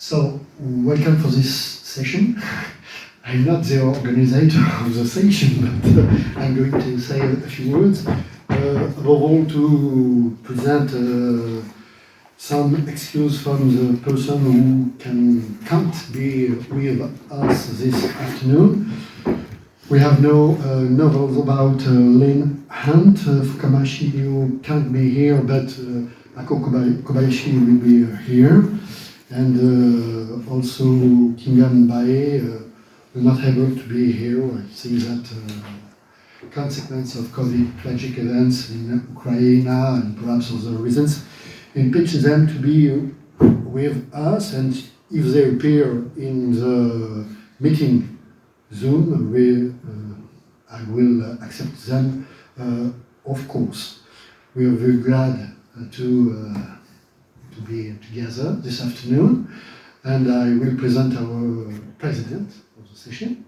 So, welcome for this session. I'm not the organizer of the session, but I'm going to say a few words. Above all, to present some excuse from the person who can't be with us this afternoon. We have no novels about Lynn Hunt. Fukamashi, you can't be here, but Ako Kobayashi will be here. And also Kingan Bae will not able to be here. I think that consequence of COVID tragic events in Ukraine and perhaps other reasons impinge them to be with us, and if they appear in the meeting Zoom, I will accept them, of course. We are very glad to be together this afternoon, and I will present our president of the session,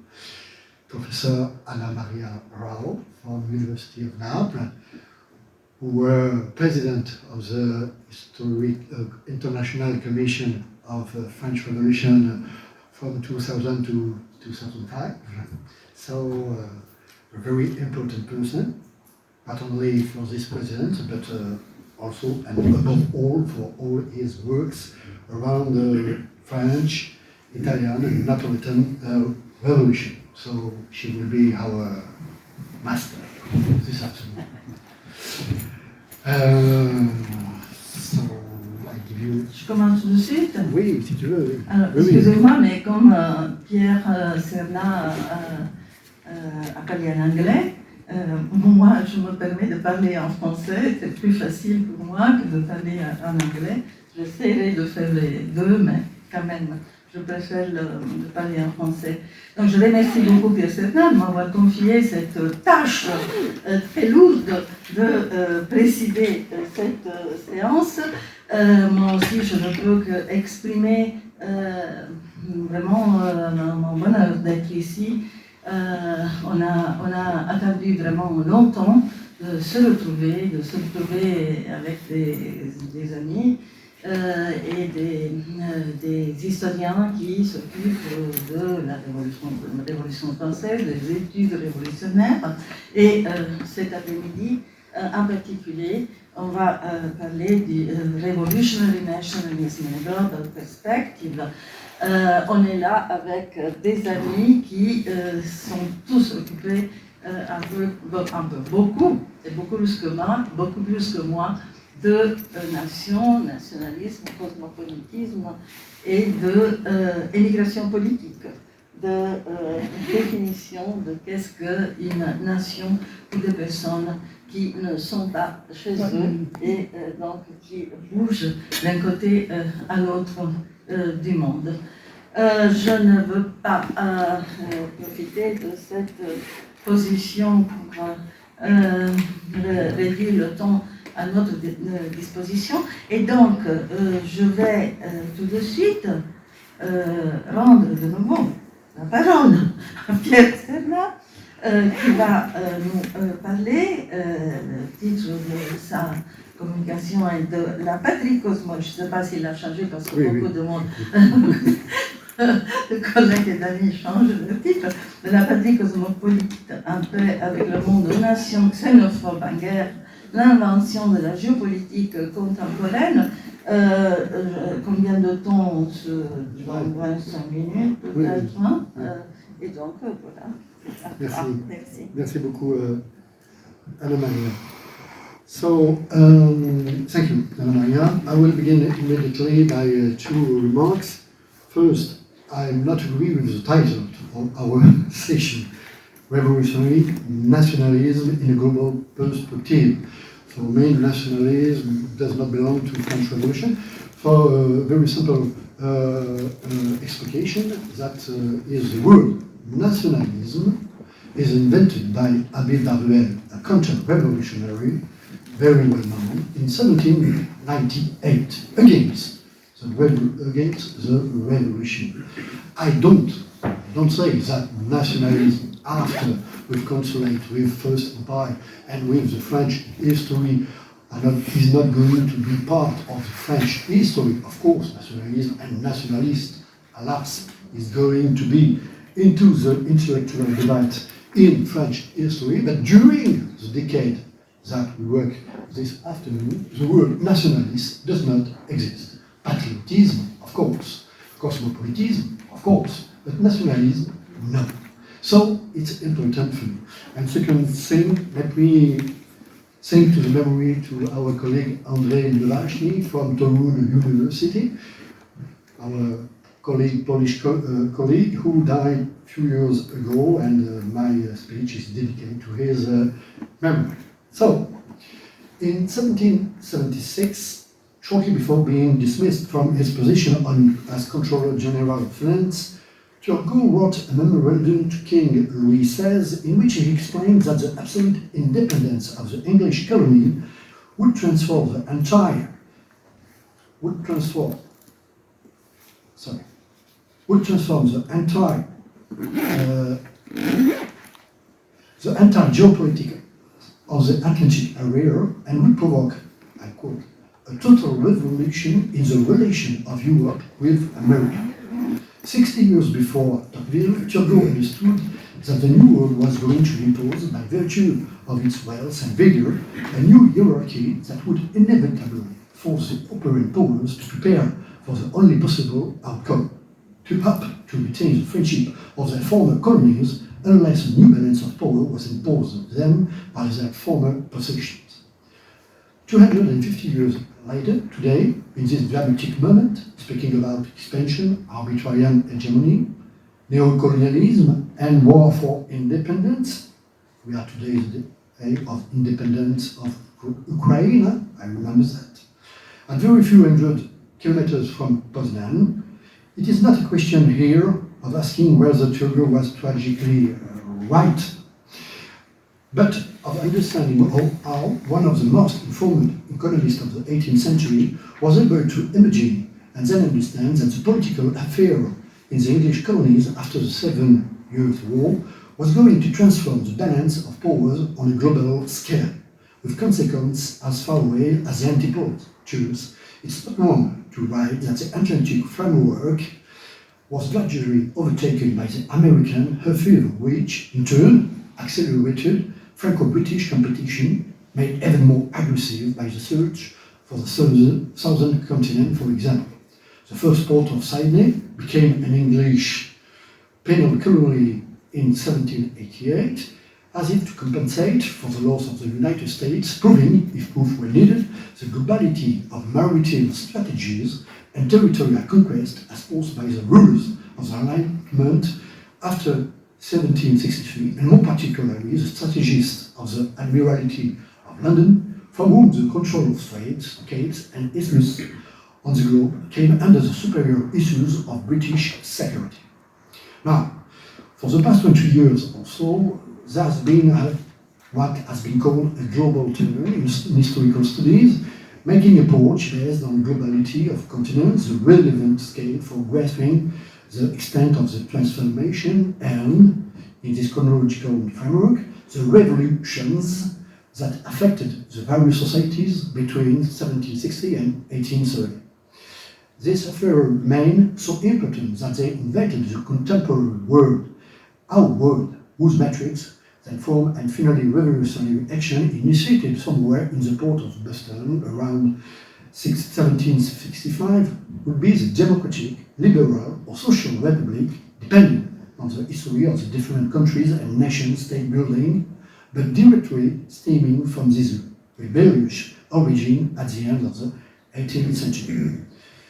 Professor Anna Maria Rao from University of Naples, who were president of the International Commission of the French Revolution from 2000 to 2005. So a very important person, not only for this president, but also and above all for all his works around the French, Italian and Napolitan Revolution. So she will be our master this afternoon. So I give you... Je commence tout de suite. Oui, si tu veux. Oui. Alors, excusez-moi, mais comme Pierre Serna a parlé en anglais, moi, je me permets de parler en français. C'est plus facile pour moi que de parler en anglais. J'essaierai de faire les deux, mais quand même, je préfère de parler en français. Donc, je remercie beaucoup Pierre Serna de m'avoir confié cette tâche très lourde de présider cette séance. Moi aussi, je ne peux qu'exprimer vraiment mon bonheur d'être ici. On a attendu vraiment longtemps de se retrouver avec des amis et des historiens qui s'occupent de la Révolution française, des études révolutionnaires. Et cet après-midi, en particulier, on va parler du Revolutionary Nationalism in a Global Perspective. On est là avec des amis qui sont tous occupés beaucoup plus que moi, de nationalisme, cosmopolitisme et de émigration politique, de définition de qu'est-ce qu'une nation ou des personnes qui ne sont pas chez eux et donc qui bougent d'un côté à l'autre du monde. Je ne veux pas profiter de cette position pour réduire le temps à notre disposition, et donc je vais tout de suite rendre de nouveau la parole à Pierre Serna, qui va nous parler. Le titre de sa communication est de la patrie cosmopolite. Je ne sais pas s'il a changé parce que beaucoup de monde, de collègues et d'amis changent le titre. De la patrie cosmopolite en paix avec le monde aux nations xénophobes en guerre, l'invention de la géopolitique contemporaine. Combien de temps on se... 25 minutes peut-être, hein? Et donc voilà. Merci. Merci beaucoup, Anna Maria. So, thank you, Anna Maria. I will begin immediately by two remarks. First, I not agree with the title of our session, Revolutionary Nationalism in a Global Perspective. So, main nationalism does not belong to the French Revolution, for a very simple explication, that is the word nationalism is invented by Abbé Baruel, a counter-revolutionary, very well known, in 1798, against the revolution. I don't say that nationalism, after with consulate, with First Empire, and with the French history is not going to be part of the French history. Of course, nationalism and nationalist, alas, is going to be into the intellectual debate in French history, but during the decade that we work this afternoon, the word nationalist does not exist. Patriotism, of course, cosmopolitism, of course, but nationalism, no. So it's important for me. And second thing, let me sing to the memory to our colleague Andrzej Lewaszny from Toruń University, our Polish colleague who died a few years ago, and my speech is dedicated to his memory. So, in 1776, shortly before being dismissed from his position as Controller General of Finance, Turgot wrote a memorandum to King Louis XVI in which he explained that the absolute independence of the English colony would transform the entire geopolitical of the Atlantic area and would provoke, I quote, a total revolution in the relation of Europe with America. 60 years before Tocqueville, Turgot understood that the New World was going to impose, by virtue of its wealth and vigor, a new hierarchy that would inevitably force the operating powers to prepare for the only possible outcome, to retain the friendship of their former colonies unless a new balance of power was imposed on them by their former possessions. 250 years later, today, in this dramatic moment, speaking about expansion, arbitrarian hegemony, neocolonialism, and war for independence, we are today the day of independence of Ukraine, I remember that. And very few hundred kilometers from Poznan, it is not a question here of asking whether Turgot was tragically right, but of understanding how one of the most informed economists of the 18th century was able to imagine and then understand that the political affair in the English colonies after the 7 Years' War was going to transform the balance of powers on a global scale, with consequences as far away as the antipodes. It's not wrong to write that the Atlantic framework was gradually overtaken by the American sphere, which, in turn, accelerated Franco-British competition, made even more aggressive by the search for the southern continent, for example. The first port of Sydney became an English penal colony in 1788, as if to compensate for the loss of the United States, proving, if proof were needed, the globality of maritime strategies and territorial conquest as posed by the rulers of the Enlightenment after 1763, and more particularly the strategists of the Admiralty of London, from whom the control of straits, capes, and isthmus on the globe came under the superior issues of British security. Now, for the past 20 years or so, there has been what has been called a global turn in historical studies, making approach based on globality of continents, the relevant scale for grasping the extent of the transformation and, in this chronological framework, the revolutions that affected the various societies between 1760 and 1830. These affairs remain so important that they invaded the contemporary world, our world, whose metrics then form and finally revolutionary action initiated somewhere in the port of Boston around 1765 would be the democratic, liberal, or social republic, depending on the history of the different countries and nation-state building, but directly stemming from this rebellious origin at the end of the 18th century.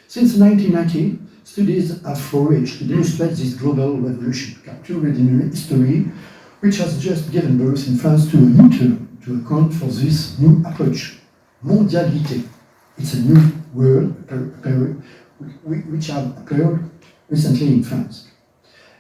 Since 1990, studies have flourished to demonstrate this global revolution, captured in history, which has just given birth in France to a new term to account for this new approach, mondialité. It's a new word which have appeared recently in France.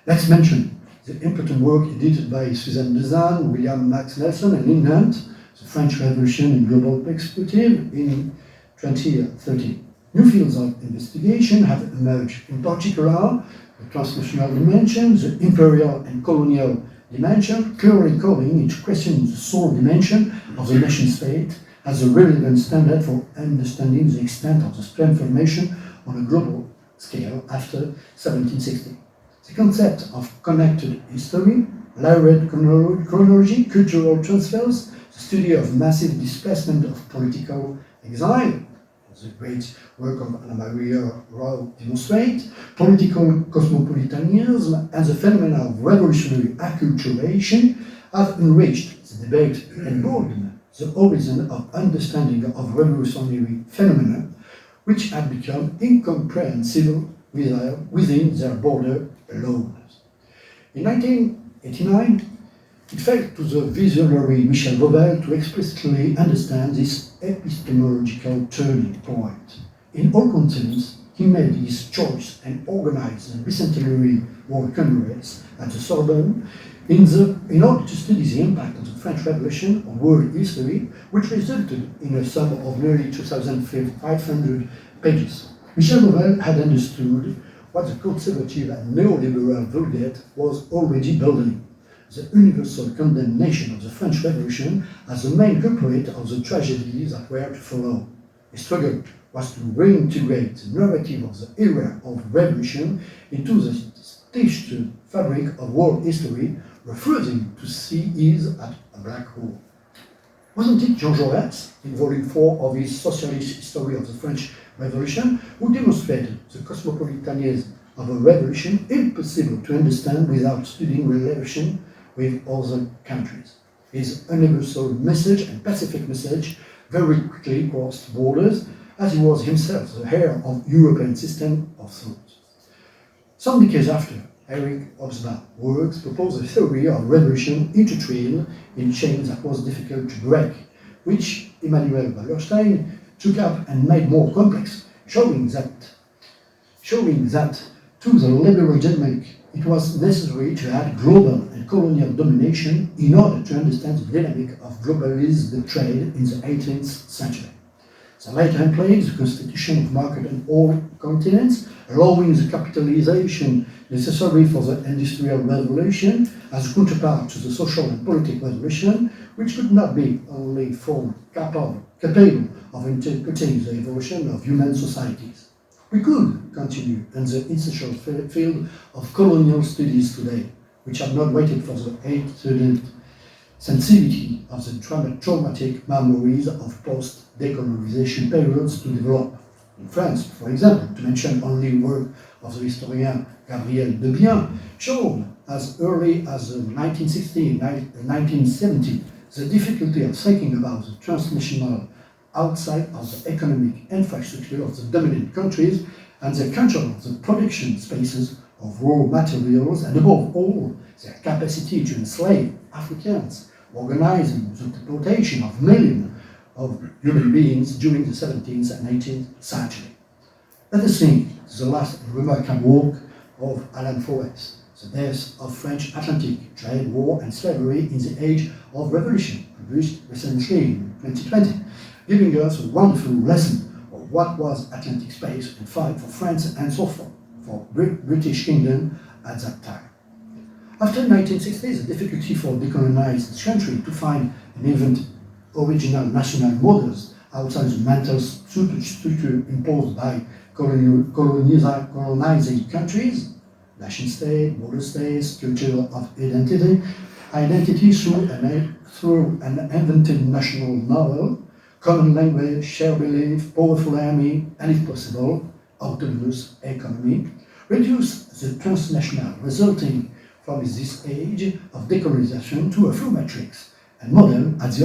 Let's mention the important work edited by Suzanne Dezanne, William Max Nelson, and Lynn Hunt, The French Revolution in Global Perspective, in 2013. New fields of investigation have emerged, in particular, the transnational dimension, the imperial and colonial dimension, clearly calling into question the sole dimension of the nation-state as a relevant standard for understanding the extent of the transformation on a global scale after 1760. The concept of connected history, layered chronology, cultural transfers, the study of massive displacement of political exile, the great work of Anna Maria Rao demonstrate, political cosmopolitanism, and the phenomena of revolutionary acculturation have enriched the debate and broadened the horizon of understanding of revolutionary phenomena, which had become incomprehensible within their border alone. In 1989, it fell to the visionary Michel Revel to explicitly understand this epistemological turning point. In all continents, he made his choice and organized the Bicentenary World Congress at the Sorbonne in order to study the impact of the French Revolution on world history, which resulted in a sum of nearly 2,500 pages. Michel Revel had understood what the conservative and neoliberal Vulgate was already building: the universal condemnation of the French Revolution as the main culprit of the tragedies that were to follow. His struggle was to reintegrate the narrative of the era of revolution into the stitched fabric of world history, refusing to see it as a black hole. Wasn't it Jean Jaurès, in Volume 4 of his Socialist History of the French Revolution, who demonstrated the cosmopolitanism of a revolution impossible to understand without studying relation with other countries? His universal message and pacific message very quickly crossed borders, as he was himself the heir of European system of thought. Some decades after, Eric Hobsbawm's works proposed a theory of revolution intertwined in chains that was difficult to break, which Immanuel Wallerstein took up and made more complex, showing that to the liberal dynamic it was necessary to add global and colonial domination in order to understand the dynamic of globalist trade in the 18th century. The latter employed the constitution of market on all continents, allowing the capitalization necessary for the industrial revolution as a counterpart to the social and political revolution, which could not be only formed capable of interpreting the evolution of human societies. We could continue in the essential field of colonial studies today, which have not waited for the heightened sensitivity of the traumatic memories of post-decolonization periods to develop. In France, for example, to mention only work of the historian Gabriel Debian, shown as early as 1960 and 1970 the difficulty of thinking about the transnational outside of the economic infrastructure of the dominant countries and the control of the production spaces of raw materials, and above all, their capacity to enslave Africans, organizing the deportation of millions of human beings during the 17th and 18th century. Let us think the last remarkable work of Alan Forrest, The Death of French Atlantic Trade, War and Slavery in the Age of Revolution, published recently in 2020, giving us a wonderful lesson of what was Atlantic space and fight for France and so forth, for British Kingdom at that time. After 1960, the difficulty for decolonized country to find and invent original national models outside the mental structure imposed by colonizing countries, nation state, border states, culture of identity through an invented national novel, common language, shared belief, powerful army, and if possible, autonomous economy, reduce the transnational resulting from this age of decolonization to a flow matrix and model at the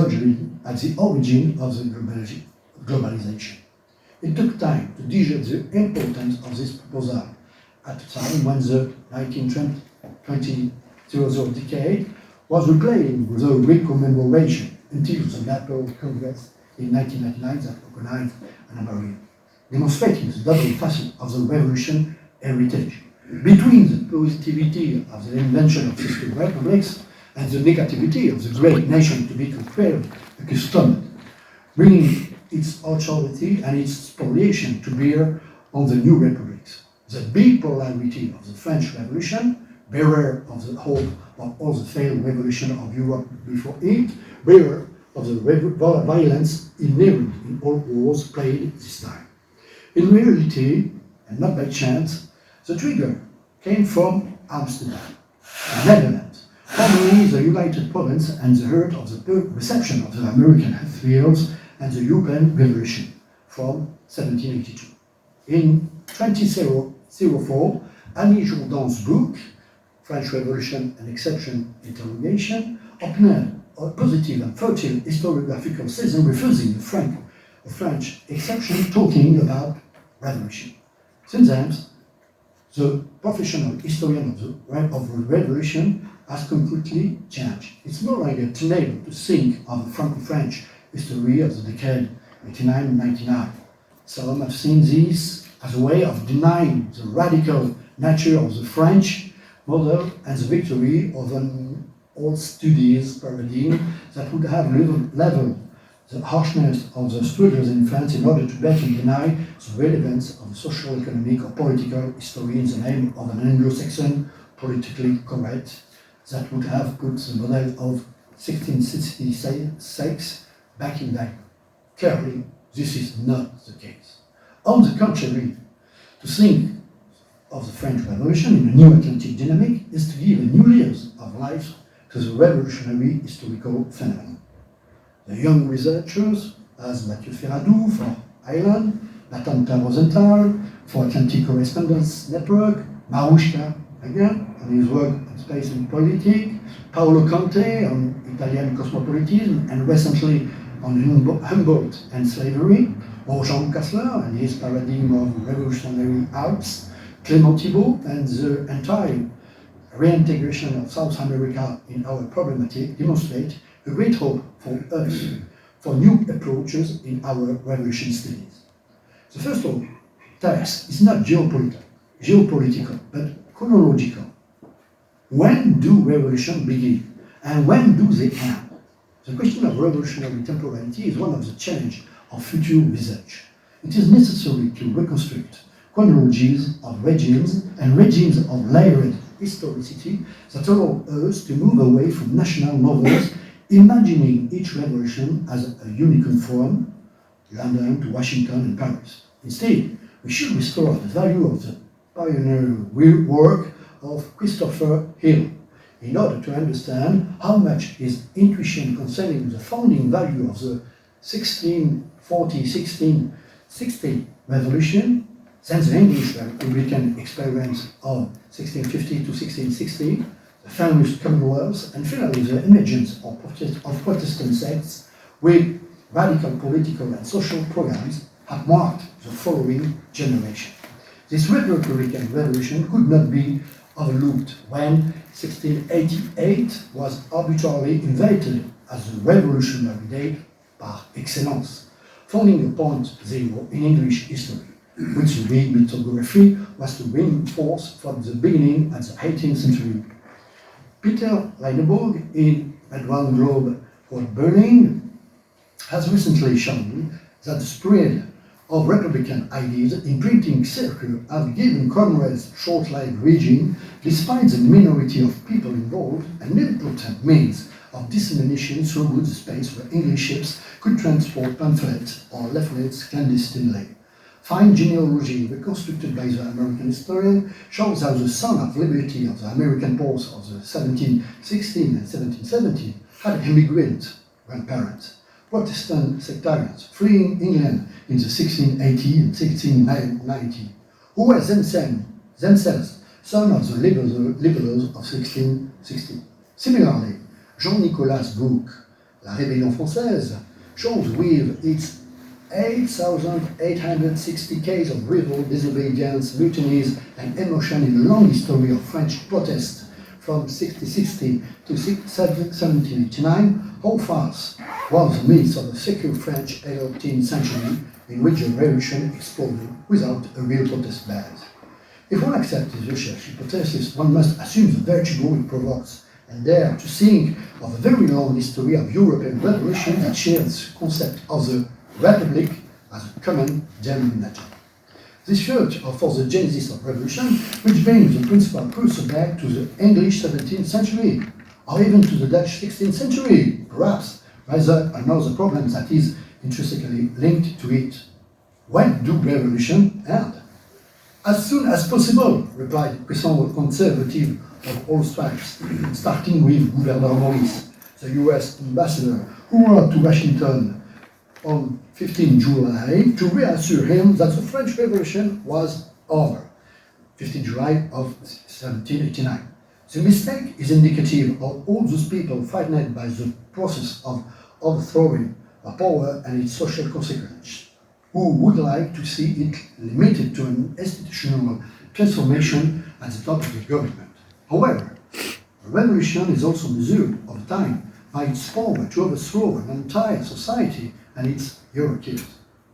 origin of the globalization. It took time to digest the importance of this proposal at a time when the 1920 decade was replaying the recommemoration until the Naples Congress in 1999 that organized Anna Maria, demonstrating the double facet of the revolution heritage, between the positivity of the invention of system republics and the negativity of the great nation to be accustomed, bringing its authority and its spoliation to bear on the new republics. The bipolarity of the French Revolution, bearer of the hope of all the failed revolution of Europe before it, bearer of the violence inherent in all wars played this time. In reality, and not by chance, the trigger came from Amsterdam, the Netherlands, formerly the United Province and the heart of the reception of the American affairs and the European Revolution from 1782. In 2004, Annie Jourdan's book, French Revolution and Exception, Interrogation, opened a positive and fertile historiographical season refusing the French exception, talking about revolution. Since then, the professional historian of the revolution has completely changed. It's no longer tenable to think of the Franco-French history of the decade 1899. Some have seen this as a way of denying the radical nature of the French model and the victory of an old studies paradigm that would have leveled the harshness of the struggles in France in order to better deny the relevance of the social, economic, or political history in the name of an Anglo-Saxon politically correct that would have put the model of 1666 back in time. Clearly, this is not the case. On the contrary, to think of the French Revolution in a new Atlantic dynamic is to give a new layers of life to the revolutionary historical phenomenon. The young researchers, as Mathieu Ferradou for Ireland, Batanta Rosenthal for Atlantic Correspondence Network, Marushka, again, on his work on space and politics, Paolo Conte on Italian cosmopolitanism, and recently on Humboldt and slavery, or Jean Kassler and his paradigm of revolutionary arts, Clément Thibault and the entire reintegration of South America in our problematic demonstrate a great hope for us for new approaches in our revolution studies. The first task is not geopolitical, but chronological. When do revolutions begin and when do they end? The question of revolutionary temporality is one of the challenges of future research. It is necessary to reconstruct chronologies of regimes and regimes of layered historicity that allow us to move away from national novels, imagining each revolution as a uniform form, London to Washington and Paris. Instead, we should restore the value of the pioneer work of Christopher Hill in order to understand how much his intuition concerning the founding value of the 1640-1660 revolution, since the English Republican experience of 1650 to 1660, the famous Commonwealth, and finally the emergence of Protestant sects with radical political and social programs have marked the following generation. This Republican revolution could not be overlooked when 1688 was arbitrarily invented as the revolutionary date par excellence, founding a point zero in English history, which the Greek mythography was to reinforce from the beginning at the 18th century. Peter Leineburg, in Edward Globe for Burning, has recently shown that the spread of Republican ideas in printing circle have given Cromwell's short-lived regime, despite the minority of people involved, an important means of dissemination through the space where English ships could transport pamphlets or leaflets clandestinely. Fine genealogy reconstructed by the American historian shows how the son of liberty of the American ports of the 1716 and 1717 had immigrant grandparents, Protestant sectarians fleeing England in the 1680 and 1690, who were themselves sons of the liberals of 1660. Similarly, Jean-Nicolas' book, La Rébellion Française, shows with its 8,860 cases of revolt, disobedience, mutinies, and emotion in a long history of French protest from 1660 to 1789, how fast was the myth of the secure French 18th century in which the revolution exploded without a real protest base. If one accepts this research hypothesis, one must assume the vertigo it provokes and dare to think of a very long history of European revolution that shares the concept of the Republic as a common denominator. This search for the genesis of revolution, which brings the principal cursor back to the English 17th century, or even to the Dutch 16th century, perhaps Rather, another problem that is intrinsically linked to it. When do revolution end? As soon as possible, replied puissant conservative of all stripes, starting with Governor Maurice, the US ambassador, who wrote to Washington on 15 July to reassure him that the French Revolution was over. 15 July of 1789. The mistake is indicative of all those people frightened by the process of overthrowing power and its social consequences, who would like to see it limited to an institutional transformation at the top of the government. However, a revolution is also measured over time by its power to overthrow an entire society and its hierarchies.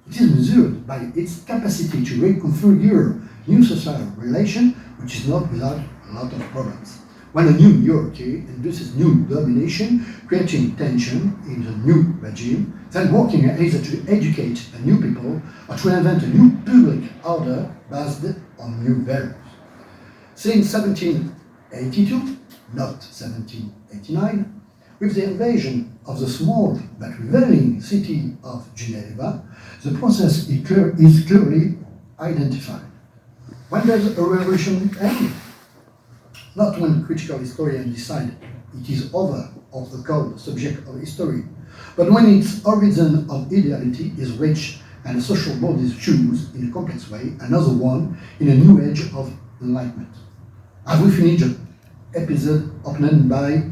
It is measured by its capacity to reconfigure new social relations, which is not without a lot of problems. When a new hierarchy induces new domination, creating tension in the new regime, then working either to educate a new people or to invent a new public order based on new values. Since 1782, not 1789, with the invasion of the small but revealing city of Geneva, the process is clearly identified. When does a revolution end? Not when critical historians decide it is over or the cold subject of history, but when its horizon of ideality is reached and a social body chooses, in a complex way, another one in a new age of enlightenment. Have we finished the episode opened by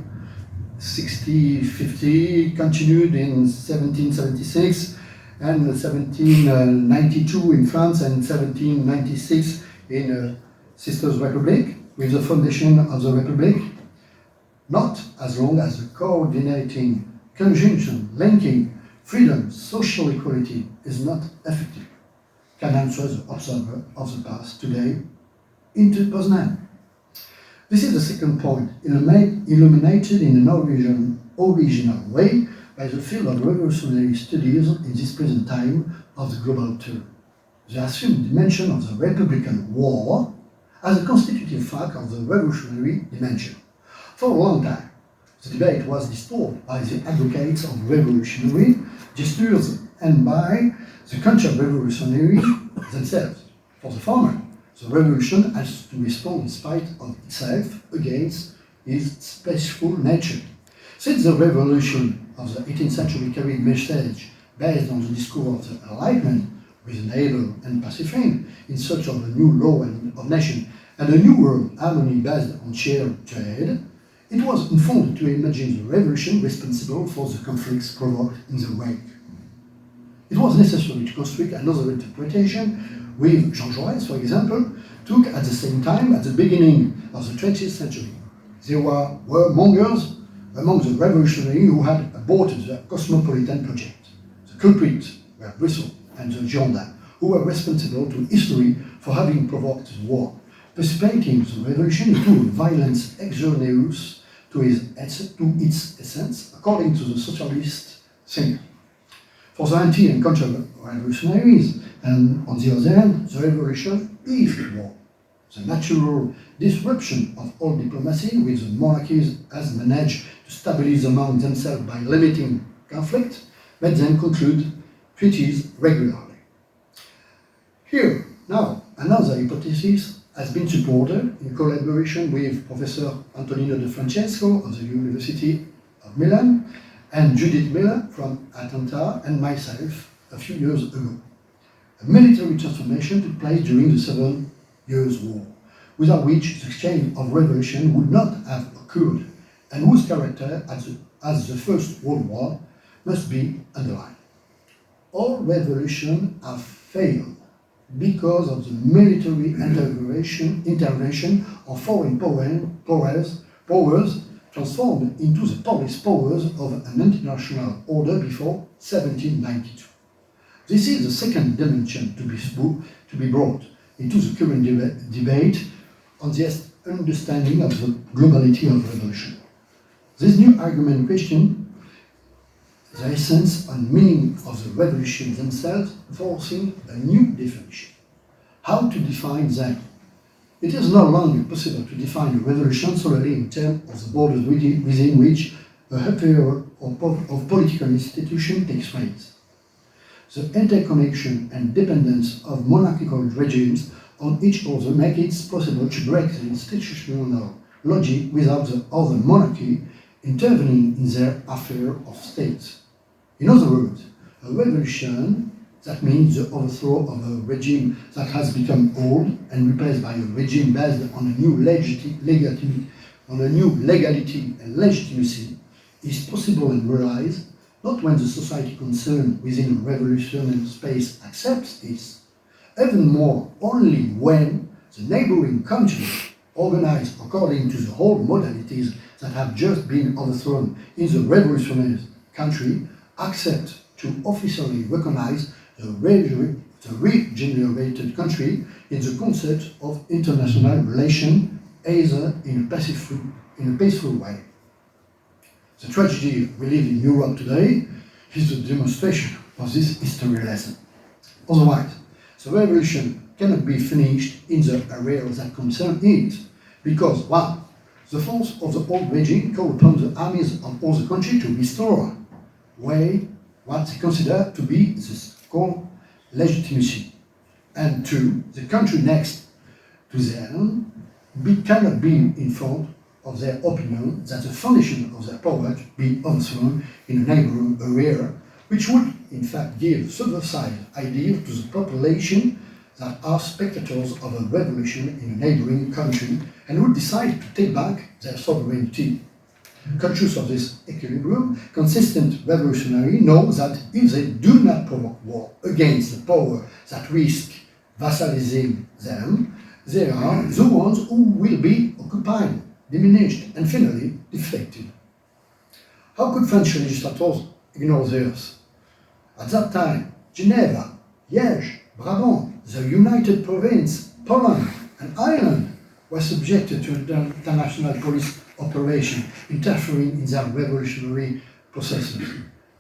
1650, continued in 1776, and 1792 in France, and 1796 in Sisters Republic, with the foundation of the Republic, not as long as the coordinating, conjunction, linking, freedom, social equality is not effective, can answer the observer of the past today into Poznan. This is the second point, illuminated in an original way by the field of revolutionary studies in this present time of the global term. The assumed dimension of the Republican War as a constitutive fact of the revolutionary dimension. For a long time, the debate was distorted by the advocates of revolutionary gestures and by the counter-revolutionaries themselves. For the former, the revolution has to respond in spite of itself against its special nature. Since the revolution of the 18th century carried message based on the discourse of the Enlightenment, reasonable and pacifying, in search of a new law of nation and a new world harmony based on shared trade, it was informed to imagine the revolution responsible for the conflicts provoked in the wake. It was necessary to construct another interpretation, with Jean Jaurès, for example, took at the same time at the beginning of the 20th century. There were mongers among the revolutionaries who had aborted the cosmopolitan project. The culprits were Brussels and the Girondins, who were responsible to history for having provoked the war, precipitating the revolution into a violence extraneous to its essence, according to the socialist thinker. For the anti- and counter-revolutionaries, and on the other hand, the revolution is war. The natural disruption of all diplomacy, with the monarchies has managed to stabilize among themselves by limiting conflict, made them conclude treaties regularly. Here, now, another hypothesis has been supported in collaboration with Professor Antonino De Francesco of the University of Milan and Judith Miller from Atlanta and myself a few years ago. A military transformation took place during the 7 Years' War, without which the exchange of revolution would not have occurred, and whose character as the First World War must be underlined. All revolutions have failed because of the military intervention of foreign powers transformed into the police powers of an international order before 1792. This is the second dimension to be brought into the current debate on the understanding of the globality of revolution. This new argument questions the essence and meaning of the revolution themselves, forcing a new definition. How to define them? It is no longer possible to define a revolution solely in terms of the borders within which a of political institutions takes place. The interconnection and dependence of monarchical regimes on each other make it possible to break the institutional logic without the other monarchy intervening in their affair of state. In other words, a revolution, that means the overthrow of a regime that has become old and replaced by a regime based on a new legality and legitimacy, is possible and realized not when the society concerned within a revolutionary space accepts this, even more only when the neighboring countries, organized according to the old modalities that have just been overthrown in the revolutionary country, accept to officially recognize the regenerated country in the concept of international relation, either in a peaceful way. The tragedy we live in Europe today is a demonstration of this history lesson. Otherwise, the revolution cannot be finished in the areas that concern it, because, one, the force of the old regime called upon the armies of all the country to restore what they consider to be the core legitimacy, and two, the country next to them cannot be informed of their opinion that the foundation of their power be overthrown in a neighboring area, which would in fact give subversive ideas to the population that are spectators of a revolution in a neighboring country and would decide to take back their sovereignty. Conscious of this equilibrium, consistent revolutionaries know that if they do not provoke war against the power that risk vassalizing them, they are the ones who will be occupied, diminished, and finally defeated. How could French legislators ignore this? At that time, Geneva, Liège, Brabant, the United Province, Poland, and Ireland were subjected to international police operation interfering in their revolutionary processes.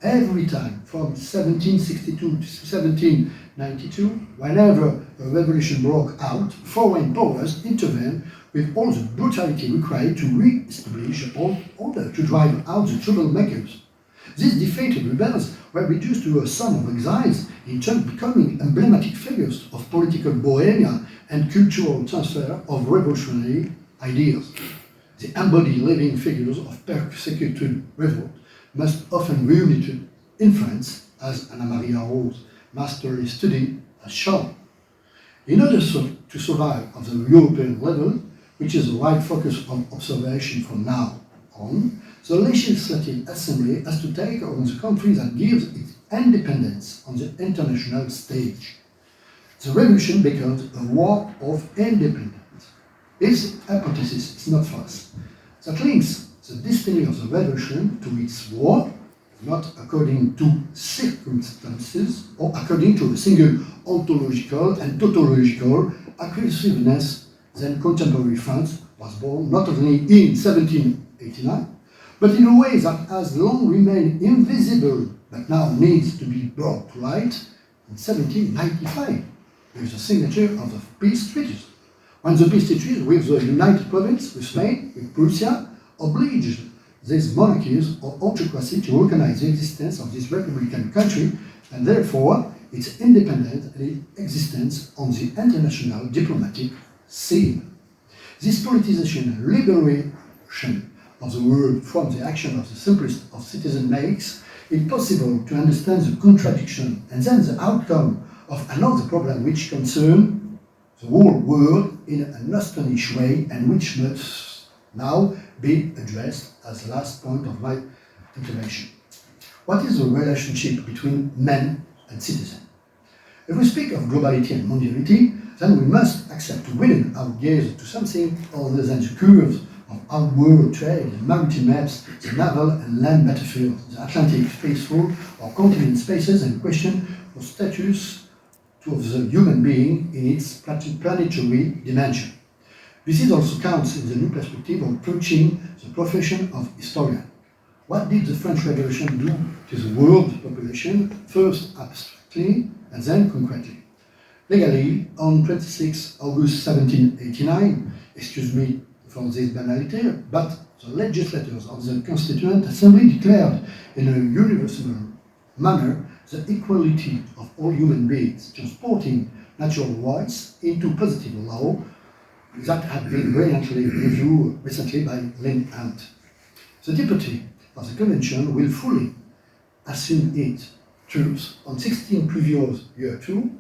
Every time, from 1762 to 1792, whenever a revolution broke out, foreign powers intervened with all the brutality required to re-establish order, to drive out the troublemakers. These defeated rebels were reduced to a sum of exiles, in turn becoming emblematic figures of political bohemia and cultural transfer of revolutionary ideas. The embodied living figures of persecuted revolt must often reunited in France, as Anna Maria Rose's masterly study has shown. In order to survive at the European level, which is the right focus of observation from now on, the Legislative Assembly has to take on the country that gives its independence on the international stage. The revolution becomes a war of independence. This hypothesis is not false. That links the destiny of the revolution to its war, not according to circumstances or according to a single ontological and tautological aggressiveness. Then contemporary France was born not only in 1789, but in a way that has long remained invisible, but now needs to be brought to light in 1795, with the signature of the peace treaties. When the peace treaties with the United Province, with Spain, with Prussia, obliged these monarchies or autocracy to recognize the existence of this republican country and therefore its independent existence on the international diplomatic scene. This politicization and liberation of the world from the action of the simplest of citizens makes it possible to understand the contradiction and then the outcome of another problem which concerns the whole world in an astonished way and which must now be addressed as the last point of my intervention. What is the relationship between men and citizens? If we speak of globality and mondiality, then we must accept to widen our gaze to something other than the curves of our world trade, the maritime maps, the naval and land battlefield, the Atlantic spaceful or continent spaces, and question of status of the human being in its planetary dimension. This also counts in the new perspective of approaching the profession of historian. What did the French Revolution do to the world population, first abstractly and then concretely? Legally, on 26 August 1789, excuse me for this banality, but the legislators of the Constituent Assembly declared in a universal manner the equality of all human beings, transporting natural rights into positive law that had been brilliantly reviewed recently by Lynn Hunt. The deputy of the convention will fully assume its truth on 16 previous year too,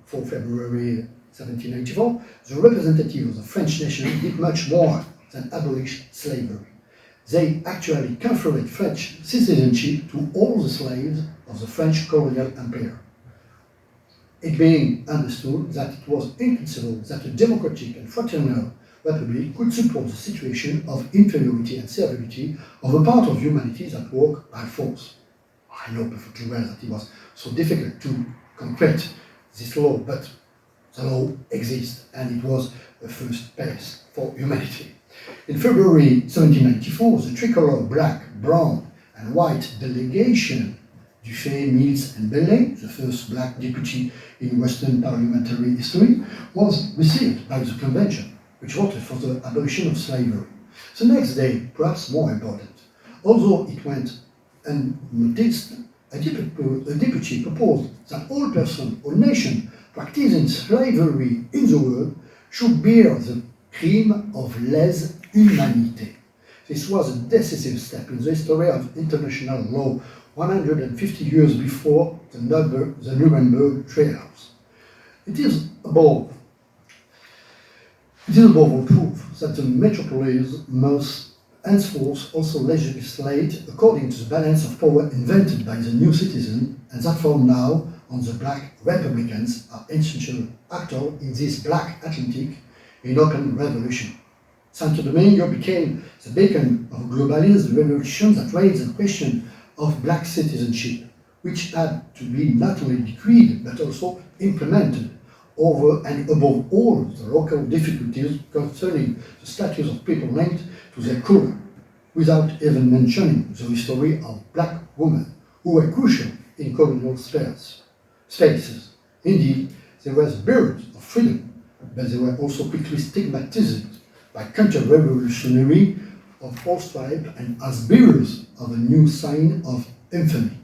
4 February 1794, the representatives of the French nation did much more than abolish slavery. They actually conferred French citizenship to all the slaves of the French colonial empire. It being understood that it was inconceivable that a democratic and fraternal republic could support the situation of inferiority and servility of a part of humanity that worked by force. I know perfectly well that it was so difficult to concrete this law, but the law exists and it was a first pace for humanity. In February 1794, the tricolor black, brown, and white delegation Dufay, Mills, and Bellet, the first black deputy in Western parliamentary history, was received by the convention, which voted for the abolition of slavery. The next day, perhaps more important, although it went unnoticed, a deputy proposed that all persons or nations practicing slavery in the world should bear the crime of lèse-humanité. This was a decisive step in the history of international law 150 years before the Nuremberg trials. It is above all proof that the metropolis must henceforth also legislate according to the balance of power invented by the new citizen, and that from now on the black republicans are essential actors in this black Atlantic in open revolution. Santo Domingo became the beacon of a globalist revolution that raised the question of black citizenship, which had to be not only decreed but also implemented over and above all the local difficulties concerning the status of people linked to their color, without even mentioning the history of black women who were crucial in colonial spaces. Indeed, they were the bearers of freedom, but they were also quickly stigmatized by counter-revolutionary of all stripes and as bearers of a new sign of infamy.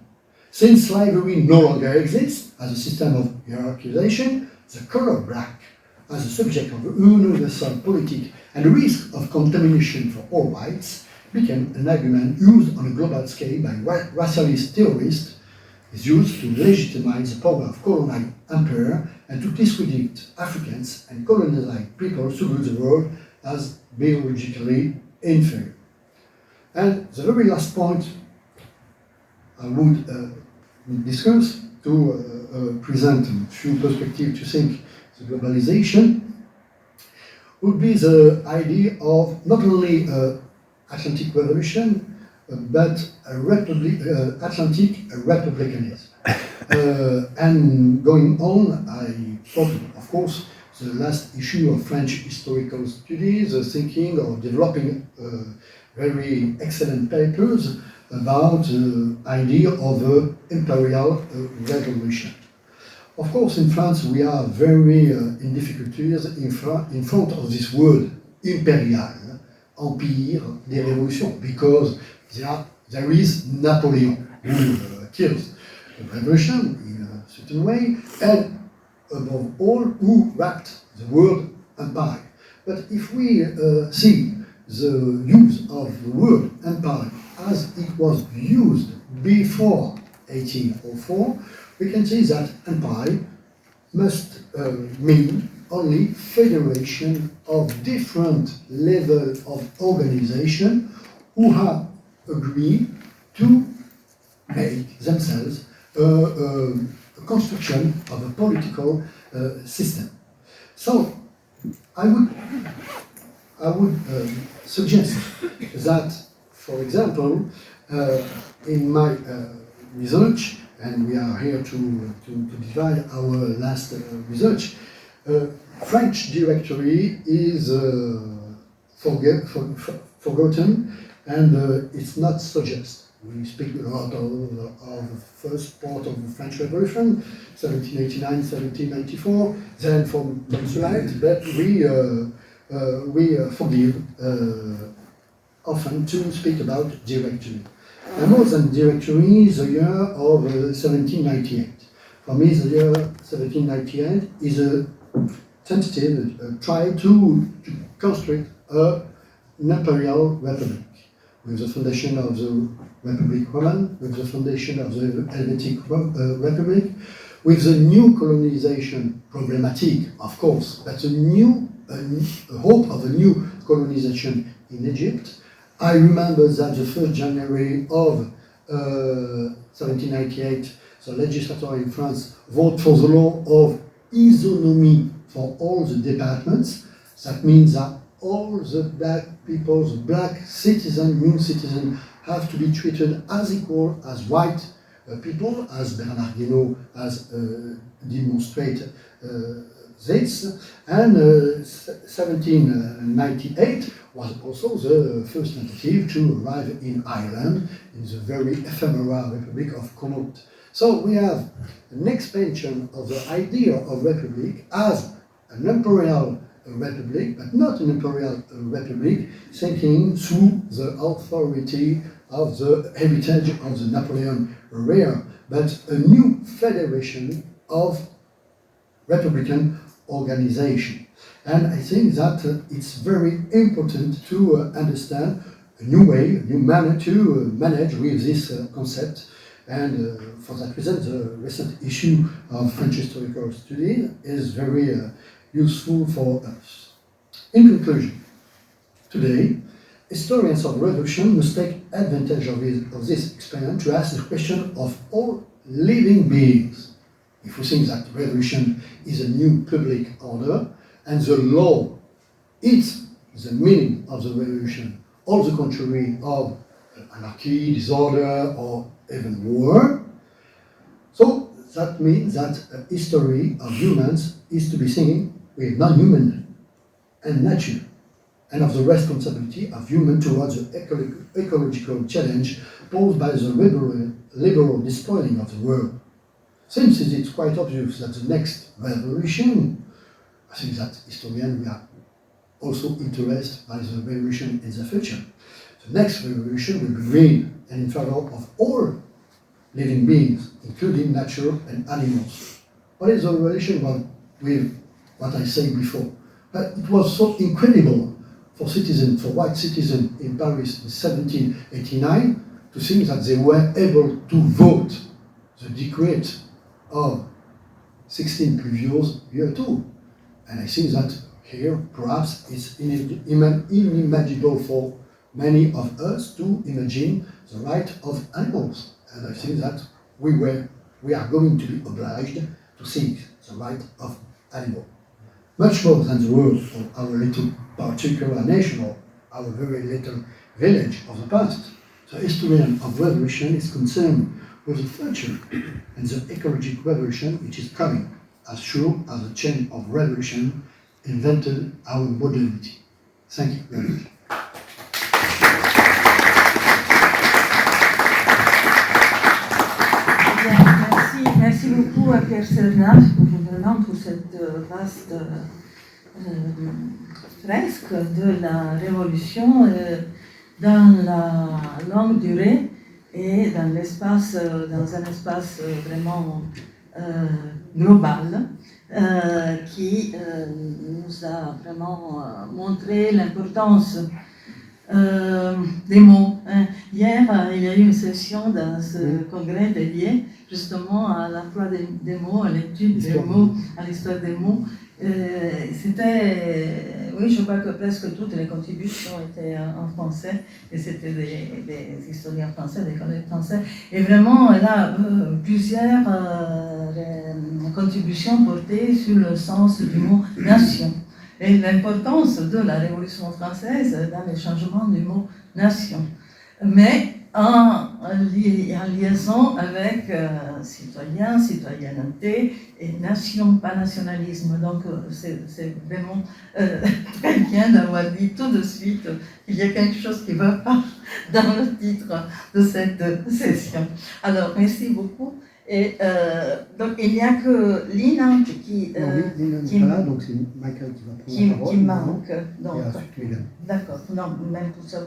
Since slavery no longer exists as a system of hierarchization, the color black as a subject of universal politic and the risk of contamination for all whites became an argument used on a global scale by racialist theorists, is used to legitimize the power of colonial empire and to discredit Africans and colonized people throughout the world as biologically inferior. And the very last point I would discuss to present a few perspectives to think the globalization would be the idea of not only Atlantic revolution but Atlantic republicanism. And going on, I thought, of course, the last issue of French historical studies, thinking or developing very excellent papers about the idea of imperial revolution. Of course, in France, we are very in difficulties in front of this word imperial, empire des révolutions, because there is Napoleon who kills the revolution in a certain way, and above all, who wrapped the word empire. But if we see the use of the word empire as it was used before 1804, we can see that empire must mean only federation of different levels of organization who have agreed to make themselves a construction of a political system. So I would suggest that, for example, in my research, and we are here to divide our last research, French directory is forgotten, and it's not suggest. We speak a lot of the first part of the French Revolution, 1789, 1794, then from Consulate, but we we forgive often to speak about directory. And more than directory, the year of 1798. For me, the year 1798 is a tentative try to construct an imperial republic, with the foundation of the Republic Roman, with the foundation of the Helvetic Republic, with the new colonization problematic, of course, but a hope of a new colonization in Egypt. I remember that the 1st January of 1798, the legislature in France voted for the law of isonomy for all the departments. That means that all the black people, the black citizens, new citizens, have to be treated as equal as white people, as Bernard Guénaud has demonstrated this. And 1798 was also the first tentative to arrive in Ireland, in the very ephemeral Republic of Connaught. So we have an expansion of the idea of republic as an imperial republic, but not an imperial republic, thinking through the authority of the heritage of the Napoleon era, but a new federation of republican organization. And I think that it's very important to understand a new way, a new manner to manage with this concept. And for that reason, the recent issue of French Historical Studies is very useful for us. In conclusion, today, historians of revolution must take advantage of this experience to ask the question of all living beings. If we think that revolution is a new public order, and the law is the meaning of the revolution, or the contrary of anarchy, disorder, or even war, so that means that a history of humans is to be seen with non-human and nature, and of the responsibility of humans towards the ecological challenge posed by the liberal despoiling of the world. Since it is quite obvious that the next revolution, I think that historians we are also interested by the revolution in the future. The next revolution will be green and in favor of all living beings, including nature and animals. What is the relation with what I said before? But it was so incredible for citizens, for white citizens in Paris in 1789, to think that they were able to vote the decree of 16 previous year too. And I think that here perhaps it's unimaginable for many of us to imagine the right of animals. And I think that we are going to be obliged to seek the right of animals. Much more than the world of our little particular nation or our very little village of the past. The historian of revolution is concerned with the future and the ecological revolution which is coming, as sure as the chain of revolution invented our modernity. Thank you very much. Merci beaucoup à Pierre Serna vraiment pour cette vaste fresque de la révolution dans la longue durée et dans l'espace, dans un espace vraiment global qui nous a vraiment montré l'importance des mots. Hier, il y a eu une session dans ce congrès dédié justement à l'emploi des mots, à l'étude des mots, à l'histoire des mots. C'était, oui, je crois que presque toutes les contributions étaient en français, et c'était des historiens français, des collègues français. Et vraiment, là, plusieurs contributions portées sur le sens du mot nation. Et l'importance de la Révolution française dans le changement du mot nation. Mais en liaison avec citoyen, citoyenneté et nation, pas nationalisme. Donc c'est vraiment très bien d'avoir dit tout de suite qu'il y a quelque chose qui ne va pas dans le titre de cette session. Alors merci beaucoup Et donc, il n'y a que Lina qui, Lina n'est pas là, donc c'est Michael qui va prendre la parole. qui manque. Donc, Et ensuite, Mégane. d'accord, non, même pour savoir.